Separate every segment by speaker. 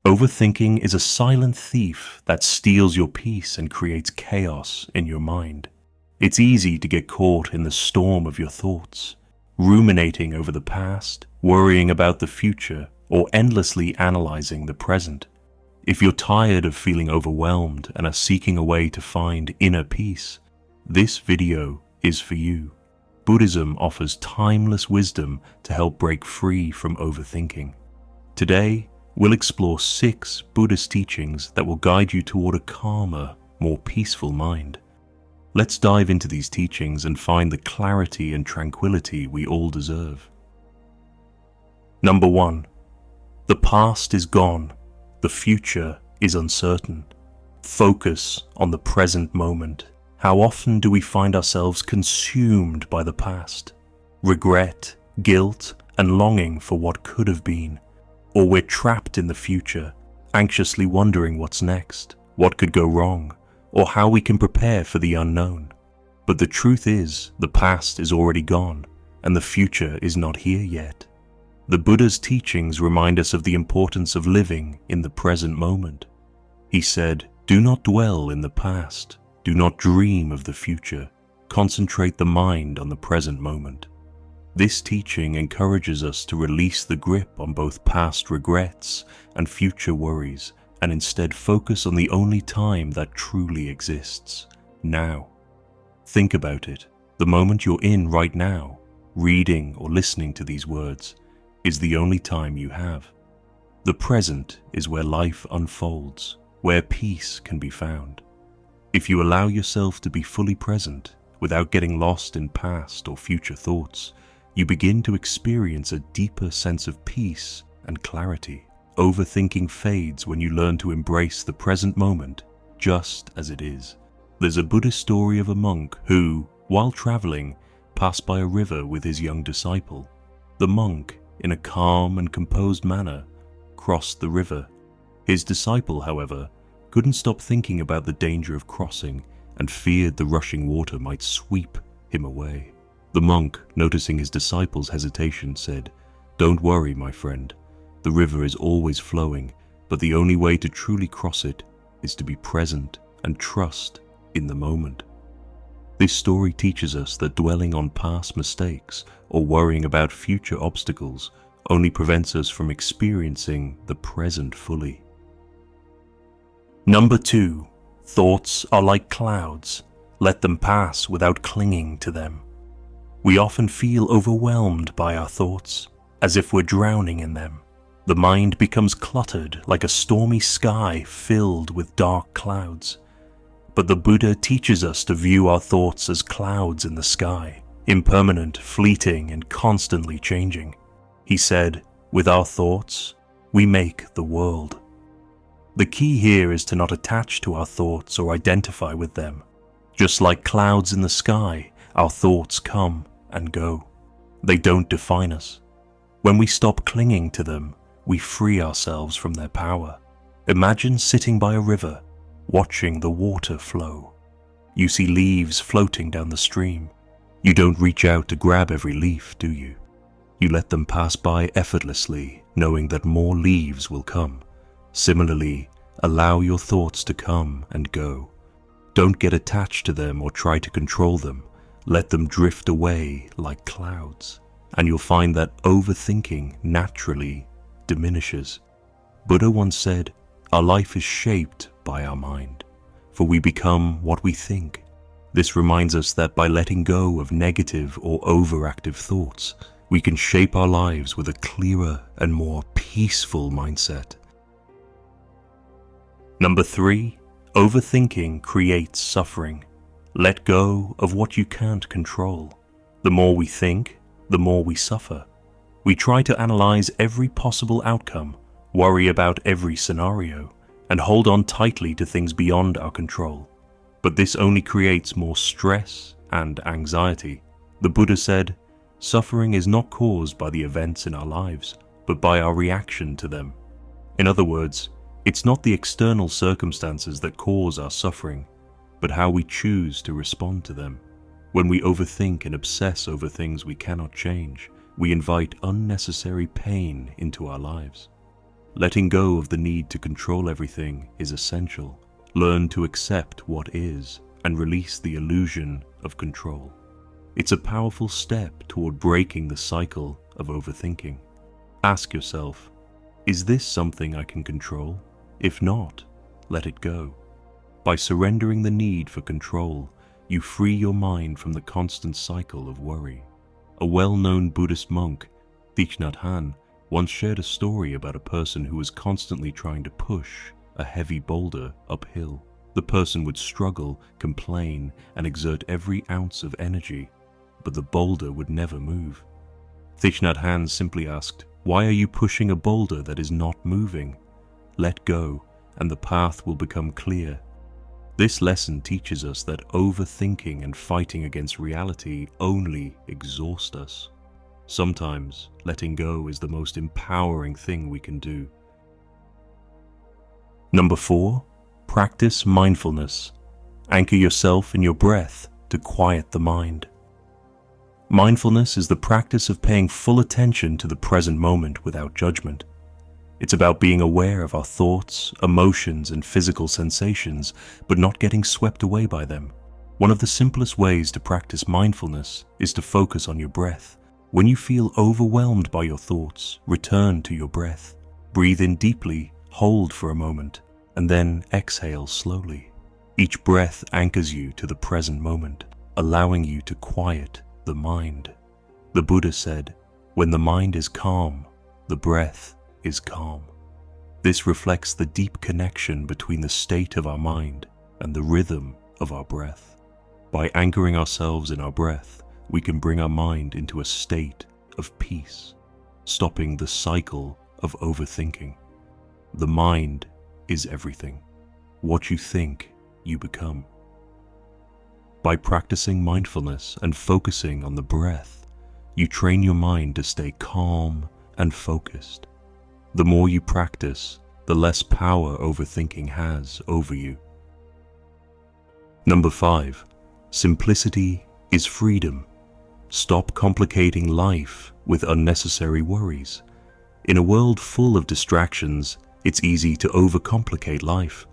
Speaker 1: Overthinking is a silent thief that steals your peace and creates chaos in your mind. It's easy to get caught in the storm of your thoughts, ruminating over the past, worrying about the future, or endlessly analyzing the present. If you're tired of feeling overwhelmed and are seeking a way to find inner peace, this video is for you. Buddhism offers timeless wisdom to help break free from overthinking. Today, we'll explore 6 Buddhist teachings that will guide you toward a calmer, more peaceful mind. Let's dive into these teachings and find the clarity and tranquility we all deserve. Number 1. The past is gone. The future is uncertain. Focus on the present moment. How often do we find ourselves consumed by the past? Regret, guilt, and longing for what could have been. Or we're trapped in the future, anxiously wondering what's next, what could go wrong, or how we can prepare for the unknown. But the truth is, the past is already gone, and the future is not here yet. The Buddha's teachings remind us of the importance of living in the present moment. He said, "Do not dwell in the past. Do not dream of the future. Concentrate the mind on the present moment." This teaching encourages us to release the grip on both past regrets and future worries, and instead focus on the only time that truly exists, now. Think about it. The moment you're in right now, reading or listening to these words, is the only time you have. The present is where life unfolds, where peace can be found. If you allow yourself to be fully present, without getting lost in past or future thoughts, you begin to experience a deeper sense of peace and clarity. Overthinking fades when you learn to embrace the present moment just as it is. There's a Buddhist story of a monk who, while traveling, passed by a river with his young disciple. The monk, in a calm and composed manner, crossed the river. His disciple, however, couldn't stop thinking about the danger of crossing and feared the rushing water might sweep him away. The monk, noticing his disciple's hesitation, said, "Don't worry, my friend. The river is always flowing, but the only way to truly cross it is to be present and trust in the moment." This story teaches us that dwelling on past mistakes or worrying about future obstacles only prevents us from experiencing the present fully. Number 2. Thoughts are like clouds. Let them pass without clinging to them. We often feel overwhelmed by our thoughts, as if we're drowning in them. The mind becomes cluttered like a stormy sky filled with dark clouds. But the Buddha teaches us to view our thoughts as clouds in the sky, impermanent, fleeting, and constantly changing. He said, "With our thoughts, we make the world." The key here is to not attach to our thoughts or identify with them. Just like clouds in the sky, our thoughts come and go. They don't define us. When we stop clinging to them, we free ourselves from their power. Imagine sitting by a river, watching the water flow. You see leaves floating down the stream. You don't reach out to grab every leaf, do you? You let them pass by effortlessly, knowing that more leaves will come. Similarly, allow your thoughts to come and go. Don't get attached to them or try to control them. Let them drift away like clouds, and you'll find that overthinking naturally diminishes. Buddha once said, "Our life is shaped by our mind, for we become what we think." This reminds us that by letting go of negative or overactive thoughts, we can shape our lives with a clearer and more peaceful mindset. Number 3. Overthinking creates suffering. Let go of what you can't control. The more we think, the more we suffer. We try to analyze every possible outcome, worry about every scenario, and hold on tightly to things beyond our control. But this only creates more stress and anxiety. The Buddha said, "Suffering is not caused by the events in our lives, but by our reaction to them." In other words, it's not the external circumstances that cause our suffering, but how we choose to respond to them. When we overthink and obsess over things we cannot change, we invite unnecessary pain into our lives. letting go of the need to control everything is essential. Learn to accept what is and release the illusion of control. It's a powerful step toward breaking the cycle of overthinking. Ask yourself, is this something I can control? If not, let it go. By surrendering the need for control, you free your mind from the constant cycle of worry. A well-known Buddhist monk, Thich Nhat Hanh, once shared a story about a person who was constantly trying to push a heavy boulder uphill. The person would struggle, complain, and exert every ounce of energy, but the boulder would never move. Thich Nhat Hanh simply asked, "Why are you pushing a boulder that is not moving? Let go, and the path will become clear." This lesson teaches us that overthinking and fighting against reality only exhaust us. Sometimes letting go is the most empowering thing we can do. Number 4, practice mindfulness. Anchor yourself in your breath to quiet the mind. Mindfulness is the practice of paying full attention to the present moment without judgment. It's about being aware of our thoughts, emotions, and physical sensations, but not getting swept away by them. One of the simplest ways to practice mindfulness is to focus on your breath. When you feel overwhelmed by your thoughts, return to your breath. Breathe in deeply, hold for a moment, and then exhale slowly. Each breath anchors you to the present moment, allowing you to quiet the mind. The Buddha said, "When the mind is calm, the breath is calm." This reflects the deep connection between the state of our mind and the rhythm of our breath. By anchoring ourselves in our breath, we can bring our mind into a state of peace, stopping the cycle of overthinking. The mind is everything. What you think, you become. By practicing mindfulness and focusing on the breath, you train your mind to stay calm and focused. The more you practice, the less power overthinking has over you. Number 5, simplicity is freedom. Stop complicating life with unnecessary worries. In a world full of distractions, it's easy to overcomplicate life.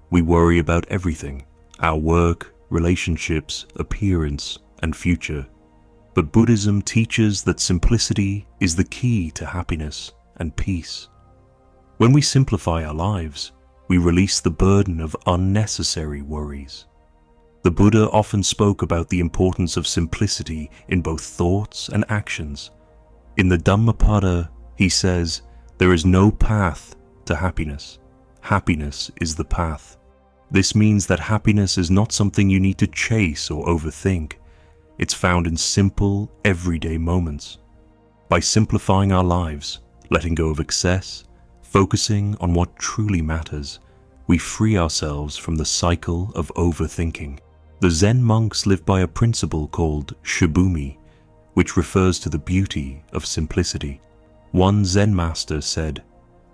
Speaker 1: We worry about everything: our work, relationships, appearance, and future. But Buddhism teaches that simplicity is the key to happiness and peace. When we simplify our lives, we release the burden of unnecessary worries. The Buddha often spoke about the importance of simplicity in both thoughts and actions. In the Dhammapada, he says, "There is no path to happiness. Happiness is the path." This means that happiness is not something you need to chase or overthink. It's found in simple, everyday moments. By simplifying our lives, letting go of excess, focusing on what truly matters, we free ourselves from the cycle of overthinking. The Zen monks live by a principle called shibumi, which refers to the beauty of simplicity. One Zen master said,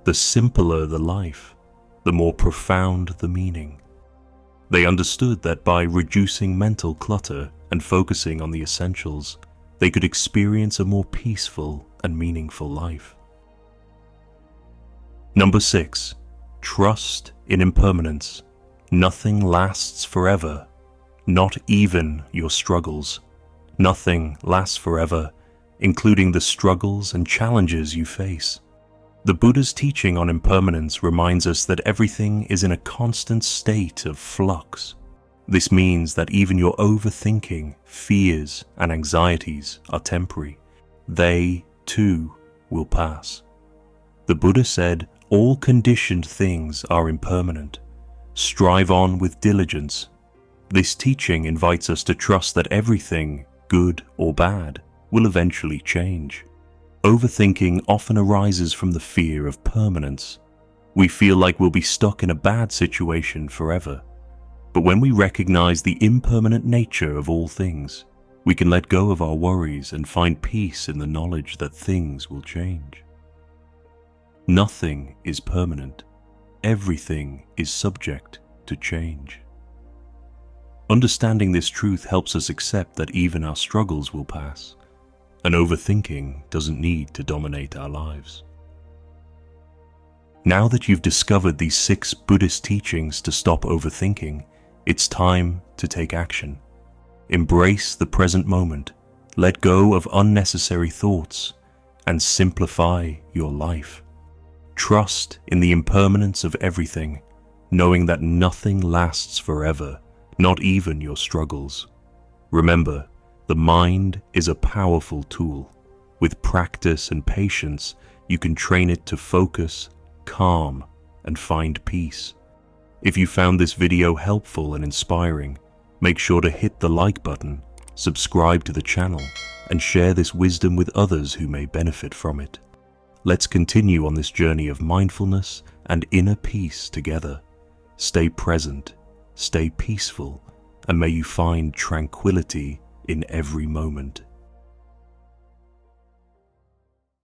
Speaker 1: "The simpler the life, the more profound the meaning." They understood that by reducing mental clutter and focusing on the essentials, they could experience a more peaceful and meaningful life. Number 6, trust in impermanence. Nothing lasts forever, not even your struggles. Nothing lasts forever, including the struggles and challenges you face. The Buddha's teaching on impermanence reminds us that everything is in a constant state of flux. This means that even your overthinking, fears, and anxieties are temporary. They, too, will pass. The Buddha said, "All conditioned things are impermanent. Strive on with diligence." This teaching invites us to trust that everything, good or bad, will eventually change. Overthinking often arises from the fear of permanence. We feel like we'll be stuck in a bad situation forever. But when we recognize the impermanent nature of all things, we can let go of our worries and find peace in the knowledge that things will change. Nothing is permanent. Everything is subject to change. Understanding this truth helps us accept that even our struggles will pass, and overthinking doesn't need to dominate our lives. Now that you've discovered these 6 Buddhist teachings to stop overthinking, it's time to take action. Embrace the present moment, let go of unnecessary thoughts, and simplify your life. Trust in the impermanence of everything, knowing that nothing lasts forever, not even your struggles. Remember, the mind is a powerful tool. With practice and patience, you can train it to focus, calm, and find peace. If you found this video helpful and inspiring, make sure to hit the like button, subscribe to the channel, and share this wisdom with others who may benefit from it. Let's continue on this journey of mindfulness and inner peace together. Stay present, stay peaceful, and may you find tranquility in every moment.